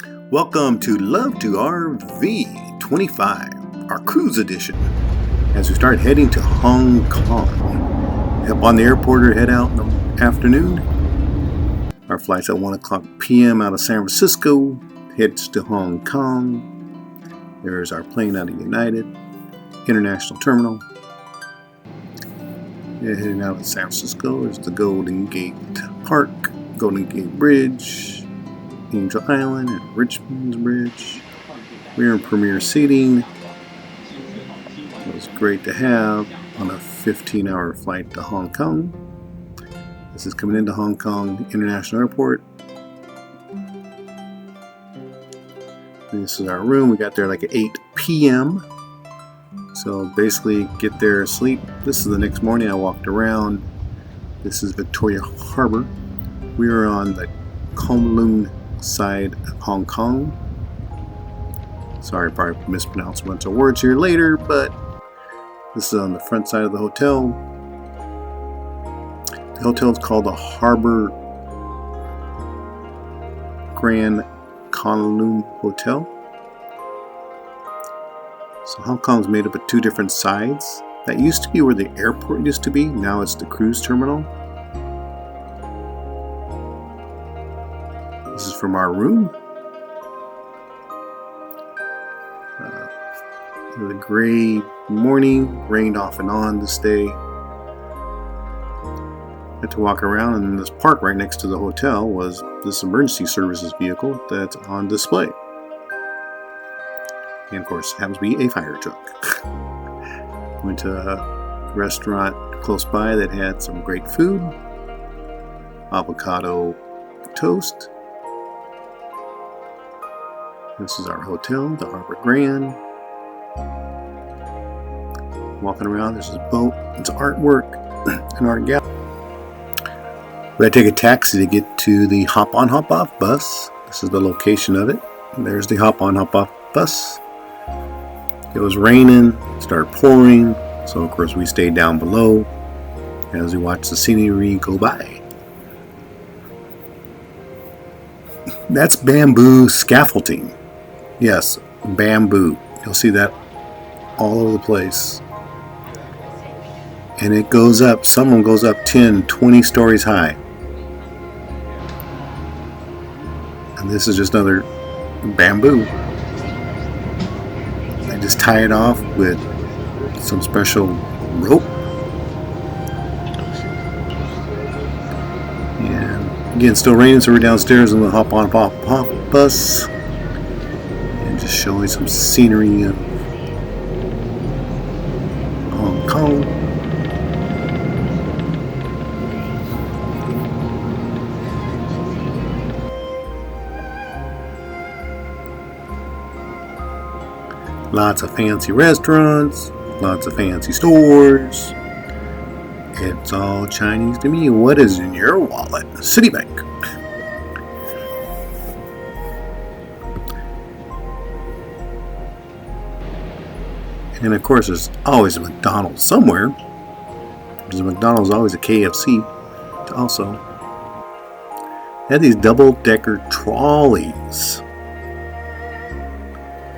Welcome to LVTRV25, our cruise edition, as we start heading to Hong Kong. Up on the airport or head out in the afternoon. Our flight's at 1 o'clock p.m. out of San Francisco, heads to Hong Kong. There's our plane out of United International Terminal. Heading out of San Francisco is the Golden Gate Park, Golden Gate Bridge, Angel Island, and Richmond's Bridge. We're in premier seating. It was great to have on a 15-hour flight to Hong Kong. This is coming into Hong Kong International Airport. And this is our room. We got there like at 8 p.m. So basically get there, sleep. This is the next morning. I walked around. This is Victoria Harbour. We are on the Kowloon side of Hong Kong. Sorry, probably mispronounced a bunch of words here later, but this is on the front side of the hotel. The hotel is called the Harbour Grand Kowloon Hotel. So Hong Kong is made up of two different sides. That used to be where the airport used to be. Now it's the cruise terminal. This is from our room. It was a gray morning, rained off and on this day. Had to walk around, and in this park right next to the hotel was this emergency services vehicle that's on display. And of course, it happens to be a fire truck. Went to a restaurant close by that had some great food. Avocado toast. This is our hotel, the Harbour Grand. Walking around, there's this boat. It's artwork, an art gallery. We had to take a taxi to get to the hop-on, hop-off bus. This is the location of it. And there's the hop-on, hop-off bus. It was raining, it started pouring, so of course we stayed down below as we watched the scenery go by. That's bamboo scaffolding. Yes, bamboo. You'll see that all over the place. And it goes up, some of them goes up 10, 20 stories high. And this is just another bamboo. I just tie it off with some special rope. And again, still raining, so we're downstairs in the hop-on, hop-off bus. And just showing some scenery of Hong Kong. Lots of fancy restaurants, lots of fancy stores. It's all Chinese to me. What is in your wallet? Citibank. And of course, there's always a McDonald's somewhere. There's a McDonald's, always a KFC. Also, they had these double-decker trolleys.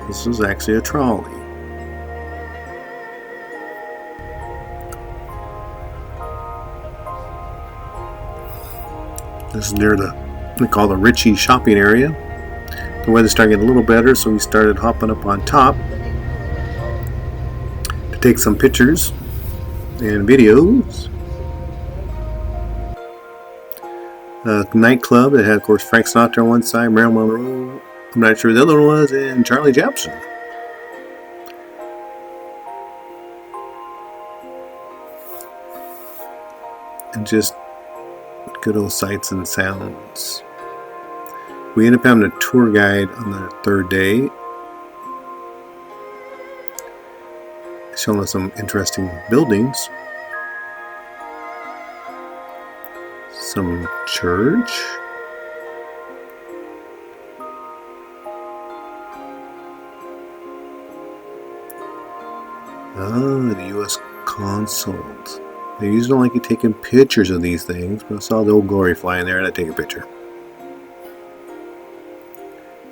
This was actually a trolley. This is near we call the Ritchie shopping area. The weather started getting a little better, so we started hopping up on top to take some pictures and videos. A nightclub that had, of course, Frank Sinatra on one side, Marilyn Monroe. I'm not sure the other one was, and Charlie Japson. And just good old sights and sounds. We ended up having a tour guide on the third day, showing us some interesting buildings. Some church. Oh, the U.S. Consulate. They usually don't like you taking pictures of these things, but I saw the Old Glory flying there and I take a picture.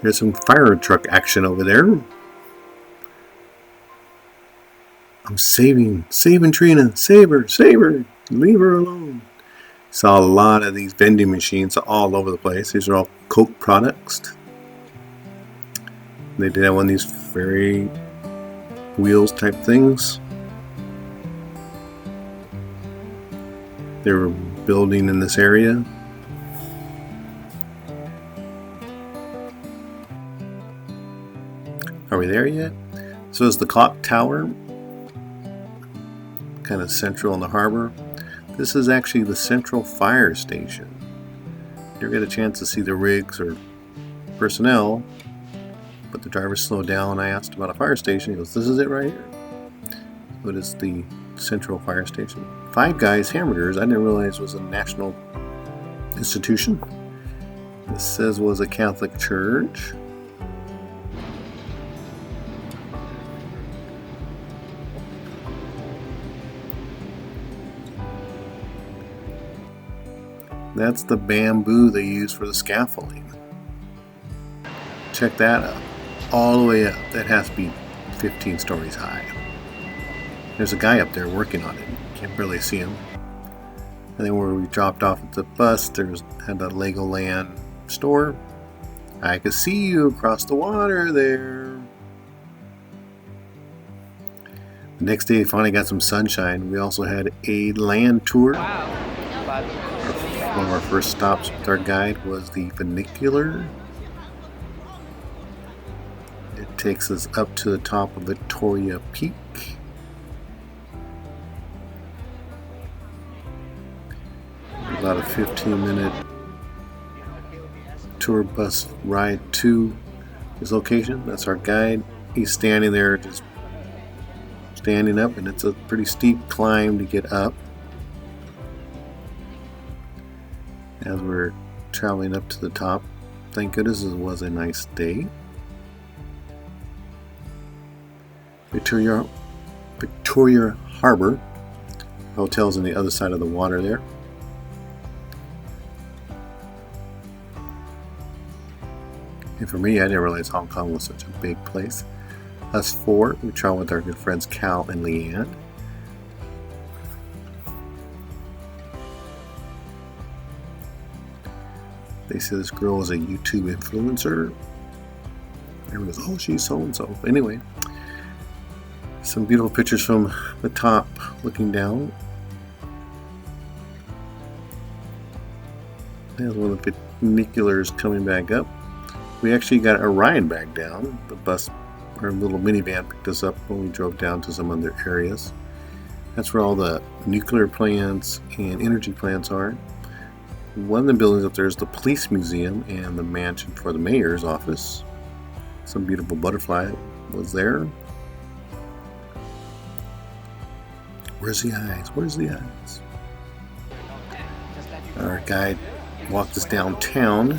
There's some fire truck action over there. I'm saving Trina. Save her. Leave her alone. Saw a lot of these vending machines all over the place. These are all Coke products. They did have one of these ferry wheels type things. They were building in this area. Are we there yet? So is the clock tower, kind of central in the harbor. This is actually the central fire station. You get a chance to see the rigs or personnel, but the driver slowed down. I asked about a fire station. He goes, "This is it right here." So it is the central fire station. Five Guys Hamburgers, I didn't realize was a national institution. This says was a Catholic church. That's the bamboo they use for the scaffolding. Check that out. All the way up. That has to be 15 stories high. There's a guy up there working on it. Can't barely see him. And then where we dropped off at the bus, had a Legoland store. I could see you across the water there. The next day, finally got some sunshine. We also had a land tour. Wow. One of our first stops with our guide was the funicular. It takes us up to the top of Victoria Peak. About a 15-minute tour bus ride to this location. That's our guide. He's standing there, just standing up, and it's a pretty steep climb to get up. As we're traveling up to the top, thank goodness it was a nice day. Victoria Harbour. Hotel's on the other side of the water there. And for me, I didn't realize Hong Kong was such a big place. Us four, we traveled with our good friends Cal and Leanne. They said this girl was a YouTube influencer. Everyone goes, "Oh, she's so-and-so." Anyway, some beautiful pictures from the top looking down. There's one of the funiculars coming back up. We actually got a ride back down. The bus, our little minivan, picked us up when we drove down to some other areas. That's where all the nuclear plants and energy plants are. One of the buildings up there is the police museum and the mansion for the mayor's office. Some beautiful butterfly was there. Where's the eyes? Where's the eyes? Our guide walked us downtown.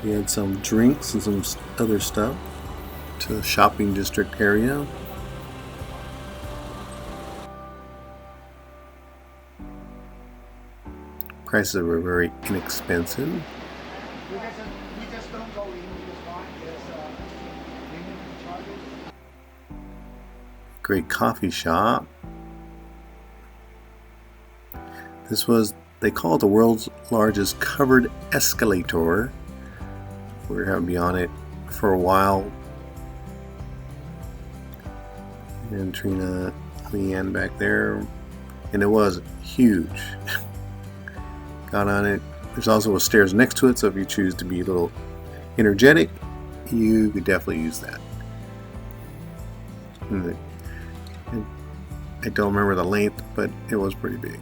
We had some drinks and some other stuff to the shopping district area. Prices were very inexpensive. We just don't go in this one. There's minimum charges. Great coffee shop. They call it the world's largest covered escalator. We're going to be on it for a while. And Trina, Leanne back there. And it was huge. Got on it. There's also a stairs next to it, so if you choose to be a little energetic, you could definitely use that. I don't remember the length, but it was pretty big.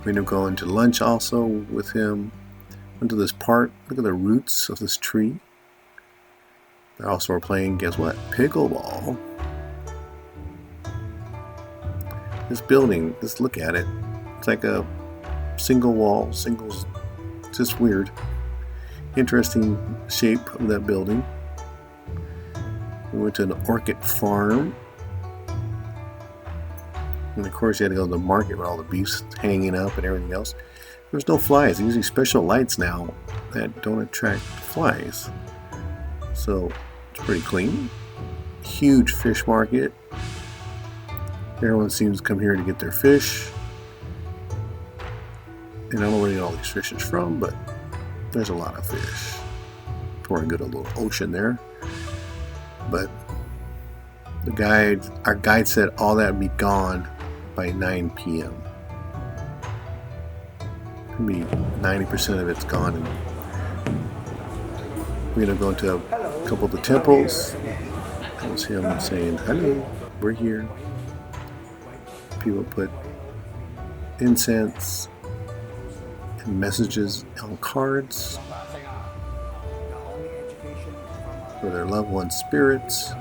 We ended up going to lunch also with him. Went to this park. Look at the roots of this tree. They also were playing, guess what? Pickleball. This building, just look at it. It's like a single wall, singles, just weird. Interesting shape of that building. We went to an orchid farm. And of course you had to go to the market with all the beefs hanging up and everything else. There's no flies. They're using special lights now that don't attract flies. So it's pretty clean. Huge fish market. Everyone seems to come here to get their fish. And I don't know where they get all these fishes from, but there's a lot of fish. Before I go to a little ocean there. But our guide said all that would be gone by 9 p.m. Maybe 90% of it's gone. And we're going to go into a couple of the temples. That was him saying, hello, we're here. People put incense and messages on cards for their loved ones' spirits.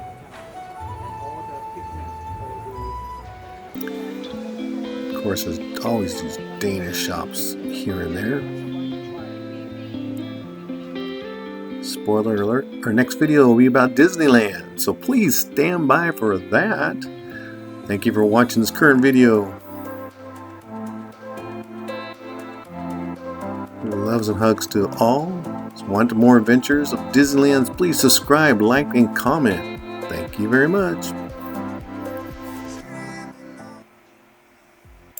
Of course, there's always these Danish shops here and there. Spoiler alert, our next video will be about Disneyland, so please stand by for that. Thank you for watching this current video. Loves and hugs to all. Want more adventures of Disneyland? Please subscribe, like, and comment. Thank you very much.